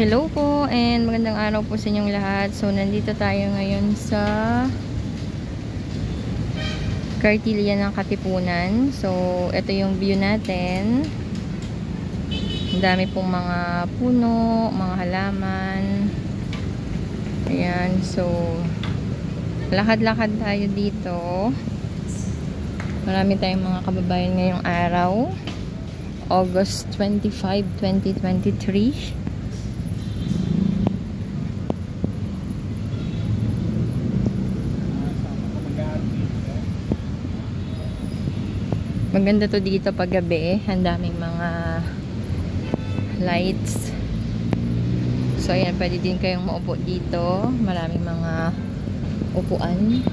Hello po and magandang araw po sa inyong lahat. So nandito tayo ngayon sa Cartilla ng Katipunan. So ito yung view natin. Ang dami pong mga puno, mga halaman. Ayan, so lakad-lakad tayo dito. Marami tayong mga kababayan ngayong araw. August 25, 2023. Maganda to dito pag gabi. Ang daming mga lights. So ayan, pwede din kayong maupo dito. Maraming mga upuan.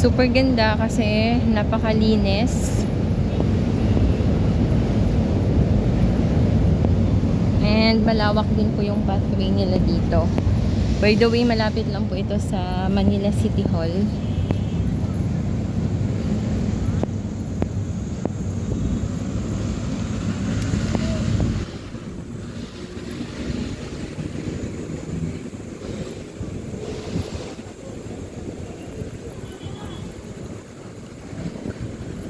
Super ganda kasi napakalinis. And malawak din po yung pathway nila dito. By the way, malapit lang po ito sa Manila City Hall.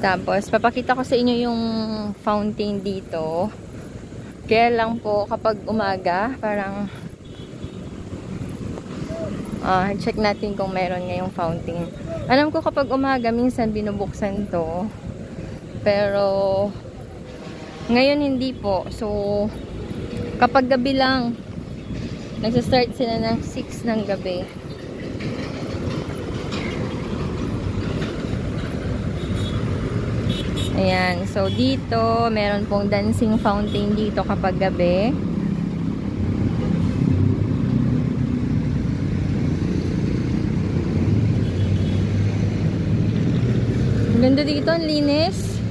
Tapos, papakita ko sa inyo yung fountain dito. Kaya lang po, kapag umaga, parang check natin kung meron ngayong fountain. Alam ko kapag umaga, minsan binubuksan to. Pero, ngayon hindi po. So, kapag gabi lang, nagsa-start sila ng 6 ng gabi. Ayan, so dito meron pong dancing fountain dito kapag gabi. Ganda dito, ang linis.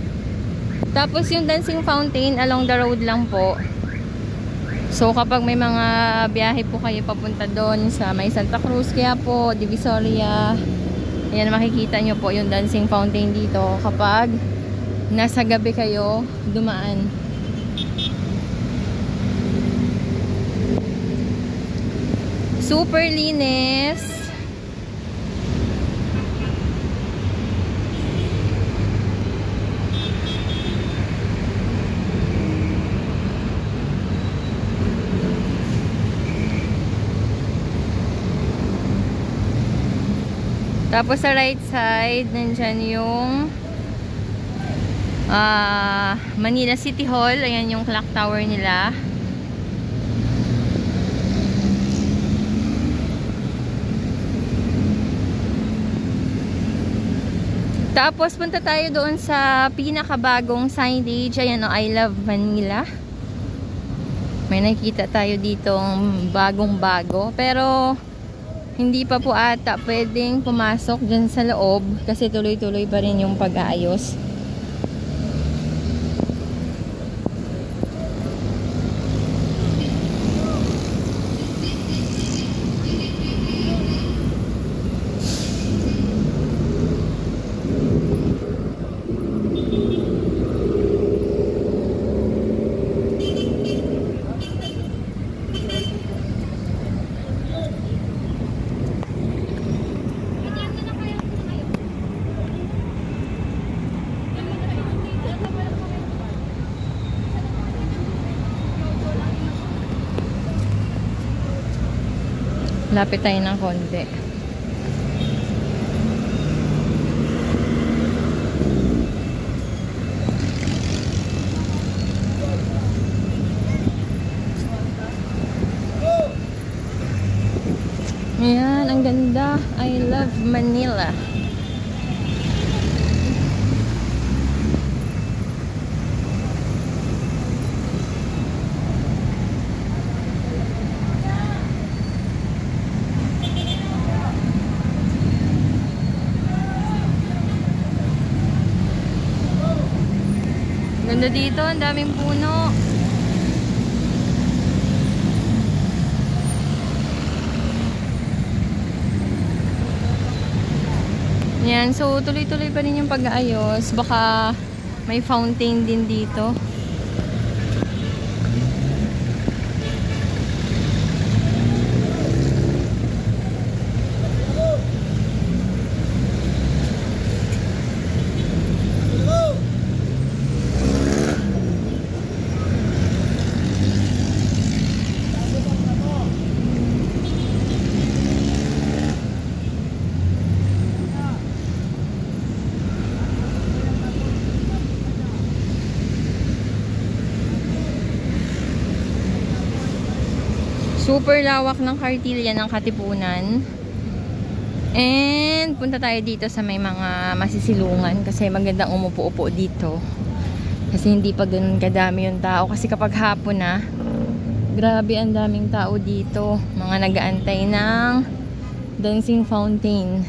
Tapos yung dancing fountain along the road lang po. So kapag may mga biyahe po kayo papunta doon sa may Santa Cruz, Quiapo, Divisoria, ayan, makikita nyo po yung dancing fountain dito kapag nasa gabi kayo dumaan. Super linis. Tapos sa right side, nandyan yung Manila City Hall. Ayan yung clock tower nila. Tapos punta tayo doon sa pinakabagong signage. Ayan o, I Love Manila. May nakikita tayo ditong bagong bago. Pero hindi pa po ata pwedeng pumasok dyan sa loob kasi tuloy-tuloy pa rin yung pag-aayos. Lapit tayo ng konti. Ayan, ang ganda. I love Manila. Ganda dito, ang daming puno. Yan, so tuloy-tuloy pa rin yung pag-aayos. Baka may fountain din dito. Super lawak ng Cartilla ng Katipunan. And punta tayo dito sa may mga masisilungan kasi magandang umupo-upo dito. Kasi hindi pa ganun kadami yung tao. Kasi kapag hapon na, grabe ang daming tao dito. Mga nag-aantay ng dancing fountain.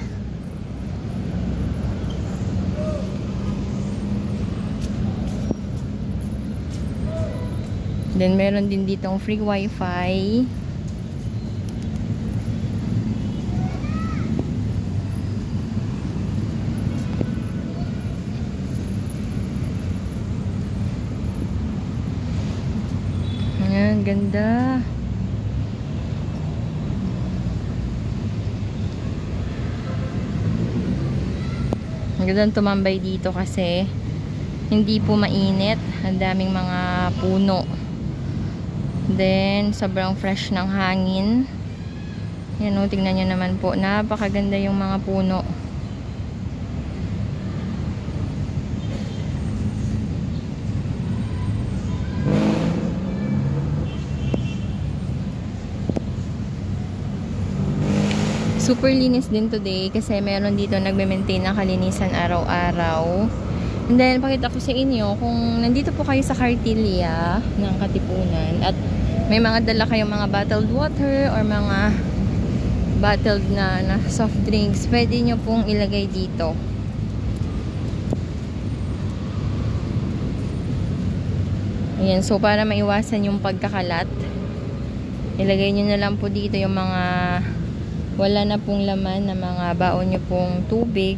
Then meron din ditong free wifi. Ayan, ganda. Ang ganda tumambay dito kasi hindi po mainit. Ang daming mga puno. Then, sobrang fresh ng hangin. Yan o, tingnan nyo naman po. Napakaganda yung mga puno. Super linis din today kasi meron dito nagme-maintain ng kalinisan araw-araw. And then, pakita ko sa inyo kung nandito po kayo sa Cartilla ng Katipunan at may mga dala kayong mga bottled water or mga bottled na soft drinks, pwede nyo pong ilagay dito. Ayan, so para maiwasan yung pagkakalat, ilagay nyo na lang po dito yung mga wala na pong laman na mga baon nyo pong tubig.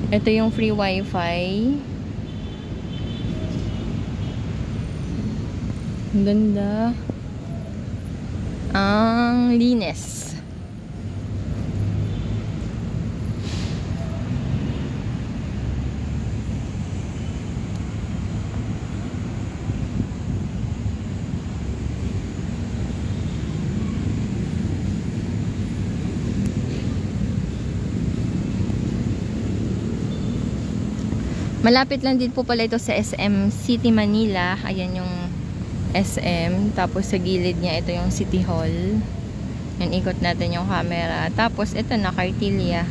Ito yung free wifi. Ang ganda. Ang linis. Malapit lang din po pala ito sa SM City Manila. Ayan yung SM. Tapos sa gilid niya ito yung City Hall. Yan, ikot natin yung camera. Tapos ito na Cartilla.